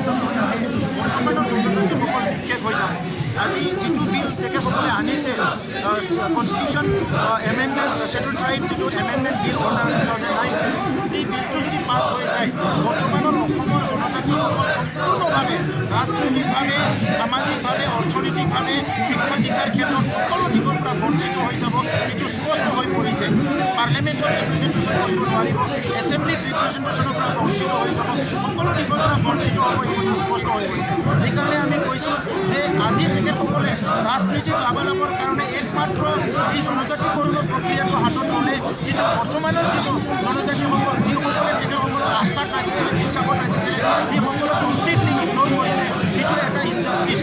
নিৰ্বাচন হৈ আহে বৰ্তমানৰ জনজাতিসকল বিশেষ হৈ যাব আজি যিটো বিল তেখেতসকলে আনিছে কনষ্টিটিউশ্যন এমেণ্ডমেণ্ট শ্বেডুল ট্ৰাইব যিটো এমেণ্ডমেণ্ট বিল 2019 এই বিলটো যদি পাছ হৈ যায় বৰ্তমানৰ অসমৰ জনজাতিসকল সম্পূৰ্ণভাৱে ৰাজনৈতিকভাৱে সামাজিকভাৱে অৰ্থনৈতিকভাৱে শিক্ষা দীক্ষাৰ ক্ষেত্ৰত সকলো দিশৰ পৰা বঞ্চিত হৈ যাব এইটো স্পষ্ট হৈ পৰিছে পাৰ্লিমেণ্টত ৰিপ্ৰেজেণ্টেশ্যন কৰিব নোৱাৰিব এছেম্বলিত ৰিপ্ৰেজেণ্টেশ্যনৰ পৰা বঞ্চিত হৈ যাব সকলো দিশৰ পৰা বঞ্চিত হ'ব এইটো স্পষ্ট হৈ পৰিছে সেইকাৰণে আমি কৈছোঁ যে আজি তেখেতসকলে ৰাজনৈতিক লাভালাভৰ কাৰণে একমাত্ৰ এই জনজাতিকৰণৰ প্ৰক্ৰিয়াটো হাতত ল'লে কিন্তু বৰ্তমানৰ যিটো জনজাতিসকল যিসকলে তেখেতসকলক আস্থাত ৰাখিছিলে বিশ্বাসত ৰাখিছিলে সেইসকলক কমপ্লিটলি ইগন'ৰ কৰিলে এইটো এটা ইনজাষ্টিছ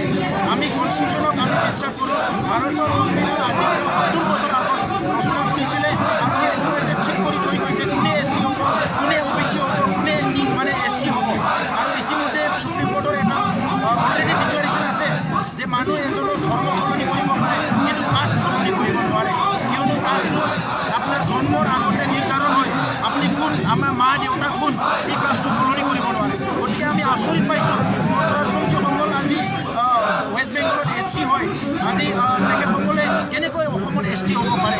আমি কনষ্টিটিউশ্যনক আমি বিশ্বাস কৰোঁ ভাৰতৰ সংবিধান আজিৰ পৰা 70 বছৰ আগত ৰচনা কৰিছিলে আৰু সেই সময়তে ঠিক কৰি থৈ গৈছে কোনে ST হ'ব কোনে OBC হ'ব কোনে মানে SC হ'ব আৰু ইতিমধ্যে সুপ্ৰিম কোৰ্টৰ এটা অলৰেডি ডিক্লাৰেশ্যন আছে যে মানুহ এজনৰ ধৰ্ম সলনি কৰিব পাৰে কিন্তু কাষ্ট সলনি কৰিব নোৱাৰে কিয়নো কাষ্টটো আপোনাৰ জন্মৰ আগতে নিৰ্ধাৰণ হয় আপুনি কোন আমাৰ মা দেউতা কোন এই কাষ্টটো সলনি কৰিব নোৱাৰে গতিকে আমি আচৰিত পাইছোঁ ৰাজবংশীসকল আজি ৱেষ্ট বেংগলত SC হয় আজি তেখেতসকলে কেনেকৈ অসমত ST হ'ব পাৰে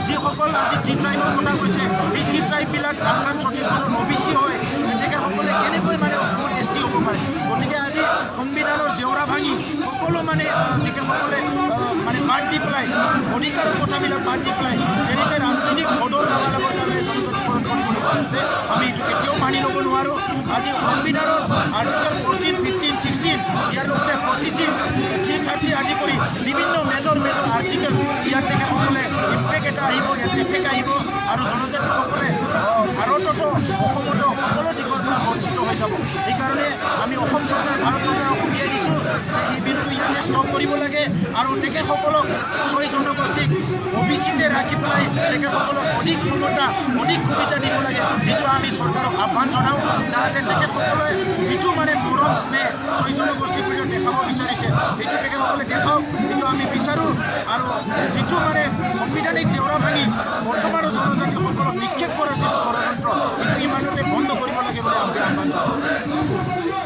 যিসকল আজি টি ট্ৰাইবৰ কথা কৈছে এই টি ট্ৰাইববিলাক ঝাৰখণ্ড ছত্তীশগড়ৰ OBC হয় তেখেতসকলে কেনেকৈ মানে অসমত ST হ'ব পাৰে গতিকে আজি সংবিধানৰ জেওৰা ভাঙি সকলো মানে তেখেতসকলে মানে বাদ দি পেলাই অধিকাৰৰ কথাবিলাক বাদ দি পেলাই যেনেকৈ ৰাজনৈতিক ভোটৰ লাভালাভৰ কাৰণে জনজাতিকৰণ কৰিবলগীয়া আছে আমি এইটো কেতিয়াও মানি ল'ব নোৱাৰোঁ আজি সংবিধানৰ আৰ্টিকেল 14, 15, 16 ইয়াৰ লগতে 46, 330 আদি কৰি বিভিন্ন মেজৰ আৰ্টিকেল ইয়াত তেখেতসকলে ইম্পেক্ট এটা আহিব ইয়াত এফেক্ট আহিব আৰু জনজাতিসকলে ভাৰততো অসমতো সকলো দিশৰ পৰা বঞ্চিত হৈ যাব সেইকাৰণে আমি অসম চৰকাৰ ভাৰত চৰকাৰক উলিয়াই দিছোঁ যে এই বিলটো ইয়াতে ষ্টপ কৰিব লাগে আৰু তেখেতসকলক 6 জনগোষ্ঠীক OBCতে ৰাখি পেলাই তেখেতসকলক অধিক ক্ষমতা অধিক সুবিধা দিব লাগে এইটো আমি চৰকাৰক আহ্বান জনাওঁ যাতে তেখেতসকলে যিটো মানে মৰম স্নেহ 6 জনগোষ্ঠীৰ ভিতৰত দেখাব বিচাৰিছে এইটো তেখেতসকলে দেখাওক এইটো আমি বিচাৰোঁ আৰু যিটো মানে সাংবিধানিক জেওৰা ভাঙি বৰ্তমানৰ জনজাতিসকলক নিক্ষেপ কৰাৰ যিটো ষড়যন্ত্ৰ এইটো ইমানতে বন্ধ কৰিব লাগে বুলি আমি আহ্বান জনাওঁ